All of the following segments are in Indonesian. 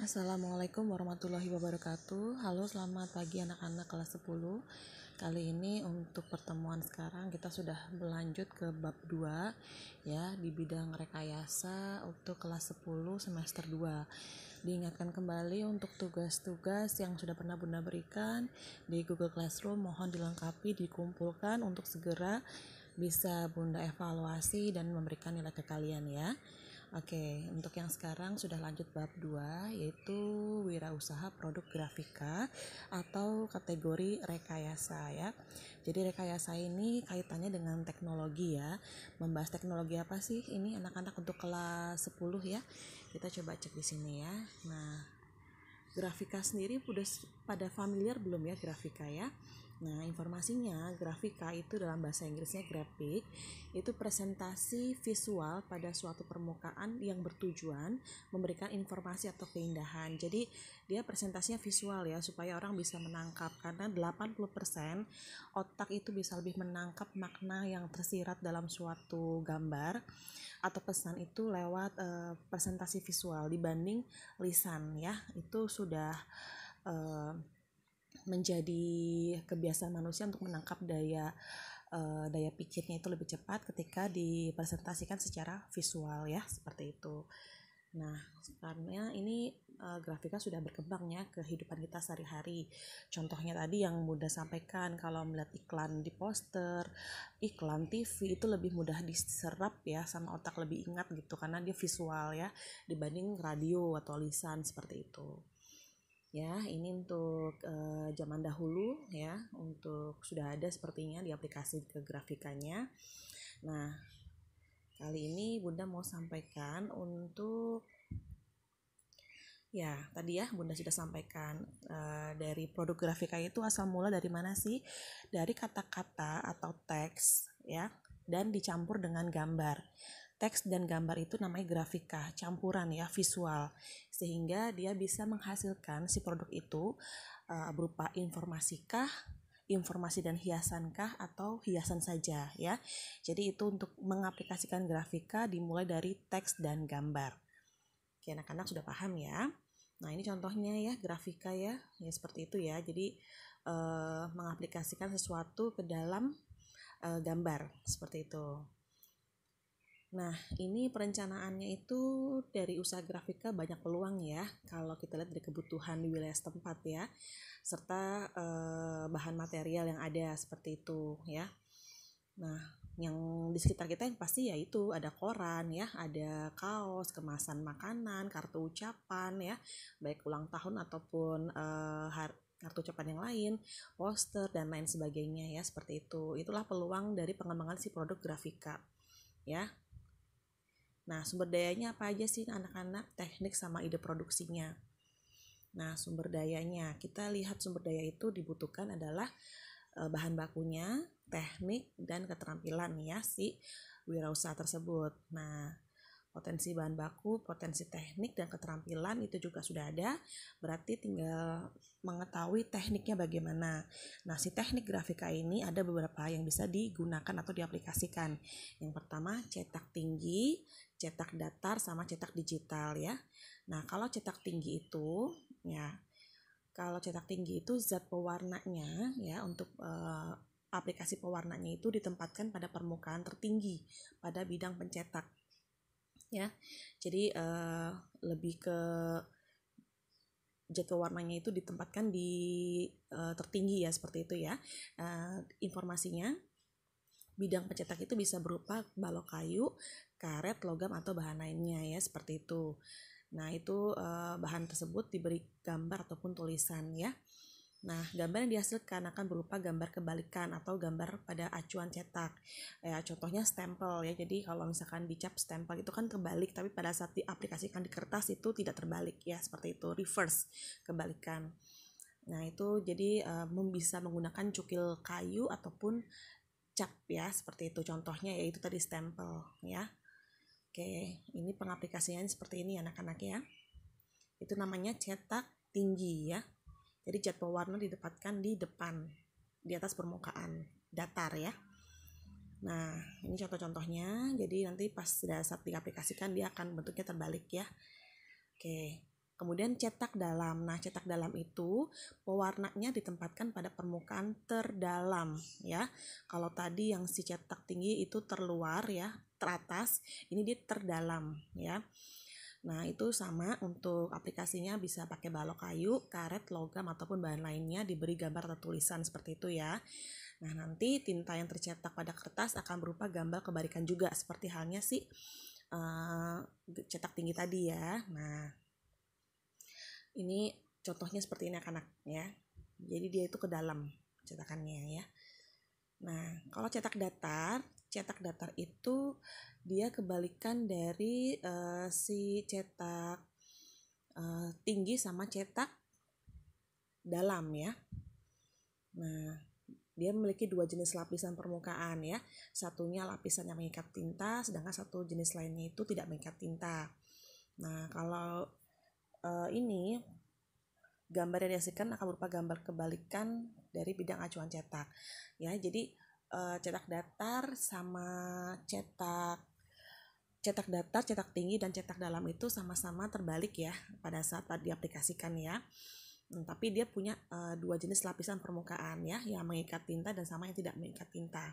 Assalamualaikum warahmatullahi wabarakatuh. Halo, selamat pagi anak-anak kelas 10. Kali ini untuk pertemuan sekarang kita sudah berlanjut ke bab 2 ya, di bidang rekayasa untuk kelas 10 semester 2. Diingatkan kembali untuk tugas-tugas yang sudah pernah Bunda berikan di Google Classroom, mohon dilengkapi, dikumpulkan untuk segera bisa Bunda evaluasi dan memberikan nilai ke kalian ya. Oke, untuk yang sekarang sudah lanjut bab 2 yaitu wirausaha produk grafika atau kategori rekayasa ya. Jadi rekayasa ini kaitannya dengan teknologi ya. Membahas teknologi apa sih ini anak-anak untuk kelas 10 ya. Kita coba cek di sini ya. Nah, grafika sendiri udah pada familiar belum ya grafika ya? Nah, informasinya grafika itu dalam bahasa Inggrisnya graphic, itu presentasi visual pada suatu permukaan yang bertujuan memberikan informasi atau keindahan. Jadi dia presentasinya visual ya, supaya orang bisa menangkap, karena 80% otak itu bisa lebih menangkap makna yang tersirat dalam suatu gambar atau pesan itu lewat presentasi visual dibanding lisan ya. Itu sudah menjadi kebiasaan manusia untuk menangkap daya pikirnya itu lebih cepat ketika dipresentasikan secara visual ya, seperti itu. Nah, karena ini grafika sudah berkembang ya ke kehidupan kita sehari-hari. Contohnya tadi yang mudah sampaikan, kalau melihat iklan di poster, iklan TV itu lebih mudah diserap ya sama otak, lebih ingat gitu karena dia visual ya dibanding radio atau lisan seperti itu. Ya, ini untuk zaman dahulu ya, untuk sudah ada sepertinya di aplikasi ke grafikanya. Nah, kali ini Bunda mau sampaikan untuk ya, tadi ya Bunda sudah sampaikan dari produk grafika itu asal mula dari mana sih? Dari kata-kata atau teks ya, dan dicampur dengan gambar. Teks dan gambar itu namanya grafika, campuran ya, visual, sehingga dia bisa menghasilkan si produk itu berupa informasikah, informasi dan hiasankah, atau hiasan saja ya. Jadi itu untuk mengaplikasikan grafika dimulai dari teks dan gambar. Oke, anak-anak sudah paham ya. Nah, ini contohnya ya grafika ya seperti itu ya. Jadi mengaplikasikan sesuatu ke dalam gambar seperti itu. Nah, ini perencanaannya itu dari usaha grafika banyak peluang ya, kalau kita lihat dari kebutuhan di wilayah setempat ya, serta bahan material yang ada seperti itu ya. Nah, yang di sekitar kita yang pasti yaitu ada koran ya, ada kaos, kemasan makanan, kartu ucapan ya, baik ulang tahun ataupun kartu ucapan yang lain, poster dan lain sebagainya ya, seperti itu. Itulah peluang dari pengembangan si produk grafika ya. Nah, sumber dayanya apa aja sih anak-anak? Teknik sama ide produksinya. Nah, sumber dayanya, kita lihat sumber daya itu dibutuhkan adalah bahan bakunya, teknik, dan keterampilan ya si wirausaha tersebut. Nah, potensi bahan baku, potensi teknik, dan keterampilan itu juga sudah ada, berarti tinggal mengetahui tekniknya bagaimana. Nah, si teknik grafika ini ada beberapa yang bisa digunakan atau diaplikasikan. Yang pertama, cetak tinggi, cetak datar, sama cetak digital ya. Nah, kalau cetak tinggi itu ya, kalau cetak tinggi itu zat pewarnanya ya, untuk aplikasi pewarnanya itu ditempatkan pada permukaan tertinggi pada bidang pencetak ya. Jadi lebih ke zat pewarnanya itu ditempatkan di tertinggi ya, seperti itu ya. Informasinya, bidang pencetak itu bisa berupa balok kayu, karet, logam, atau bahan lainnya ya, seperti itu. Nah, itu bahan tersebut diberi gambar ataupun tulisan ya. Nah, gambar yang dihasilkan akan berupa gambar kebalikan atau gambar pada acuan cetak. Ya, contohnya stempel ya. Jadi kalau misalkan dicap stempel itu kan kebalik, tapi pada saat diaplikasikan di kertas itu tidak terbalik ya, seperti itu, reverse, kebalikan. Nah, itu jadi bisa menggunakan cukil kayu ataupun cap ya, seperti itu. Contohnya yaitu tadi stempel ya. Oke, ini pengaplikasiannya seperti ini anak-anak ya. Itu namanya cetak tinggi ya. Jadi zat pewarna ditempatkan di depan, di atas permukaan datar ya. Nah, ini contoh-contohnya. Jadi nanti pas saat diaplikasikan dia akan bentuknya terbalik ya. Oke, Kemudian cetak dalam. Nah, cetak dalam itu pewarnanya ditempatkan pada permukaan terdalam ya. Kalau tadi yang si cetak tinggi itu terluar ya, teratas, ini dia terdalam ya. Nah, itu sama untuk aplikasinya, bisa pakai balok kayu, karet, logam, ataupun bahan lainnya, diberi gambar atau tulisan seperti itu ya. Nah, nanti tinta yang tercetak pada kertas akan berupa gambar kebalikan juga, seperti halnya si cetak tinggi tadi ya. Nah, ini contohnya seperti ini anak-anak ya. Jadi dia itu ke dalam cetakannya ya. Nah, kalau cetak datar itu dia kebalikan dari si cetak tinggi sama cetak dalam ya. Nah, dia memiliki dua jenis lapisan permukaan ya. Satunya lapisan yang mengikat tinta, sedangkan satu jenis lainnya itu tidak mengikat tinta. Nah, kalau ini gambar yang dihasilkan akan berupa gambar kebalikan dari bidang acuan cetak ya. Jadi cetak datar sama cetak datar, cetak tinggi dan cetak dalam itu sama-sama terbalik ya pada saat diaplikasikan ya. Tapi dia punya dua jenis lapisan permukaan ya, yang mengikat tinta dan sama yang tidak mengikat tinta.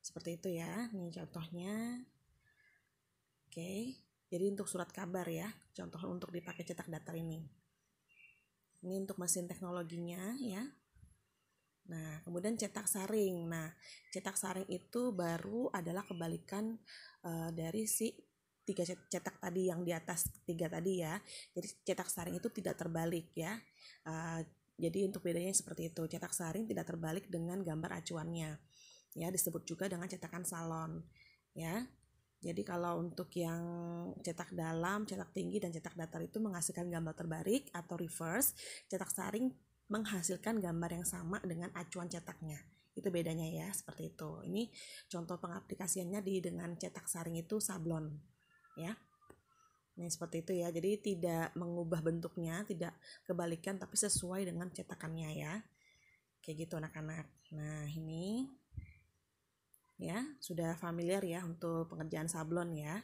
Seperti itu ya. Ini contohnya. Oke. Jadi untuk surat kabar ya, contoh untuk dipakai cetak datar ini. Ini untuk mesin teknologinya ya. Nah, kemudian cetak saring. Nah, cetak saring itu baru adalah kebalikan dari si tiga cetak tadi yang di atas tiga tadi ya. Jadi cetak saring itu tidak terbalik ya. Jadi untuk bedanya seperti itu. Cetak saring tidak terbalik dengan gambar acuannya. Ya, disebut juga dengan cetakan salon. Ya. Jadi kalau untuk yang cetak dalam, cetak tinggi, dan cetak datar itu menghasilkan gambar terbalik atau reverse, cetak saring menghasilkan gambar yang sama dengan acuan cetaknya. Itu bedanya ya, seperti itu. Ini contoh pengaplikasiannya dengan cetak saring itu sablon ya. Ini seperti itu ya. Jadi tidak mengubah bentuknya, tidak kebalikan, tapi sesuai dengan cetakannya ya. Kayak gitu anak-anak. Nah, ini ya, sudah familiar ya untuk pengerjaan sablon ya.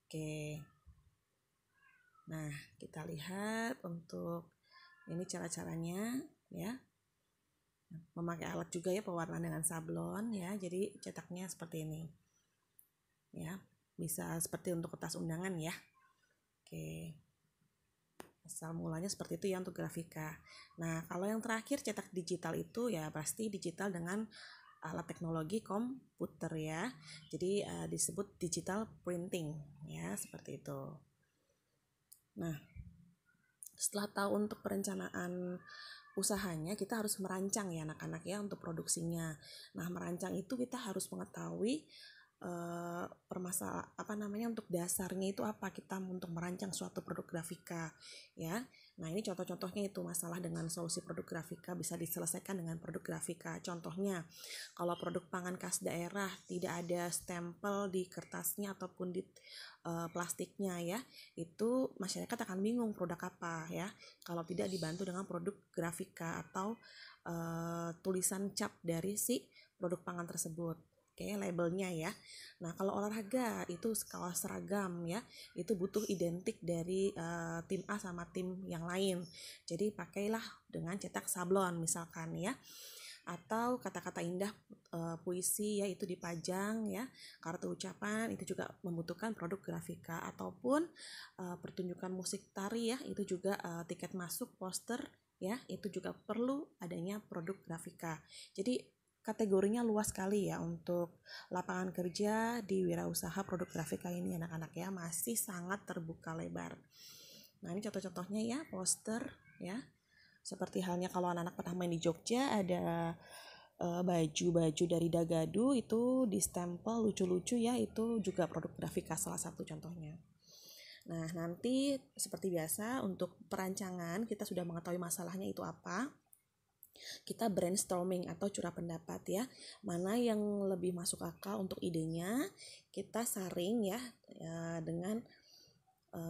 Oke. Nah, kita lihat untuk ini cara-caranya ya. Memakai alat juga ya pewarnaan dengan sablon ya. Jadi cetaknya seperti ini. Ya, bisa seperti untuk kertas undangan ya. Oke. Asal mulanya seperti itu ya untuk grafika. Nah, kalau yang terakhir cetak digital itu ya pasti digital dengan alat teknologi komputer ya. Jadi disebut digital printing ya, seperti itu. Nah, setelah tahu untuk perencanaan usahanya, kita harus merancang ya anak-anak ya untuk produksinya. Nah, merancang itu kita harus mengetahui untuk dasarnya itu apa kita untuk merancang suatu produk grafika ya. Nah, ini contoh-contohnya itu masalah dengan solusi produk grafika bisa diselesaikan dengan produk grafika. Contohnya, kalau produk pangan khas daerah tidak ada stempel di kertasnya ataupun di plastiknya ya, itu masyarakat akan bingung produk apa ya kalau tidak dibantu dengan produk grafika atau tulisan cap dari si produk pangan tersebut. Oke, labelnya ya. Nah, kalau olahraga itu kaos seragam ya, itu butuh identik dari tim A sama tim yang lain. Jadi pakailah dengan cetak sablon misalkan ya. Atau kata-kata indah puisi ya, itu dipajang ya. Kartu ucapan itu juga membutuhkan produk grafika, ataupun pertunjukan musik tari ya, itu juga tiket masuk, poster ya, itu juga perlu adanya produk grafika. Jadi kategorinya luas sekali ya untuk lapangan kerja di wirausaha produk grafika ini anak-anak ya, masih sangat terbuka lebar. Nah, ini contoh-contohnya ya, poster ya. Seperti halnya kalau anak-anak pernah main di Jogja, ada baju-baju dari Dagadu itu di stempel lucu-lucu ya, itu juga produk grafika salah satu contohnya. Nah, nanti seperti biasa untuk perancangan kita sudah mengetahui masalahnya itu apa. Kita brainstorming atau curah pendapat ya, mana yang lebih masuk akal untuk idenya, kita saring ya dengan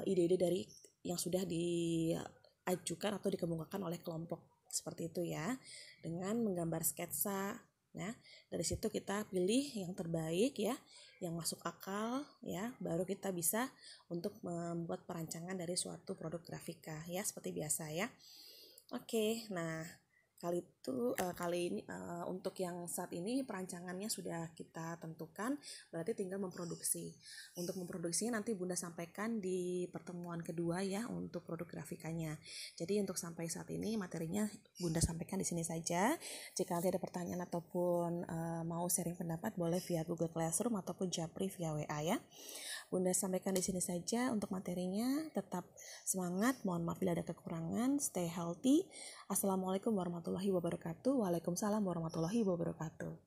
ide-ide dari yang sudah diajukan atau dikemukakan oleh kelompok seperti itu ya, dengan menggambar sketsa Nah, dari situ kita pilih yang terbaik ya, yang masuk akal ya, baru kita bisa untuk membuat perancangan dari suatu produk grafika ya, seperti biasa ya. Oke, nah kali ini untuk yang saat ini perancangannya sudah kita tentukan, berarti tinggal memproduksi. Untuk memproduksinya nanti Bunda sampaikan di pertemuan kedua ya untuk produk grafikanya. Jadi untuk sampai saat ini materinya Bunda sampaikan di sini saja. Jika nanti ada pertanyaan ataupun mau sharing pendapat boleh via Google Classroom ataupun Japri via WA ya. Bunda sampaikan di sini saja untuk materinya. Tetap semangat, mohon maaf bila ada kekurangan. Stay healthy. Assalamualaikum warahmatullahi wabarakatuh. Waalaikumsalam warahmatullahi wabarakatuh.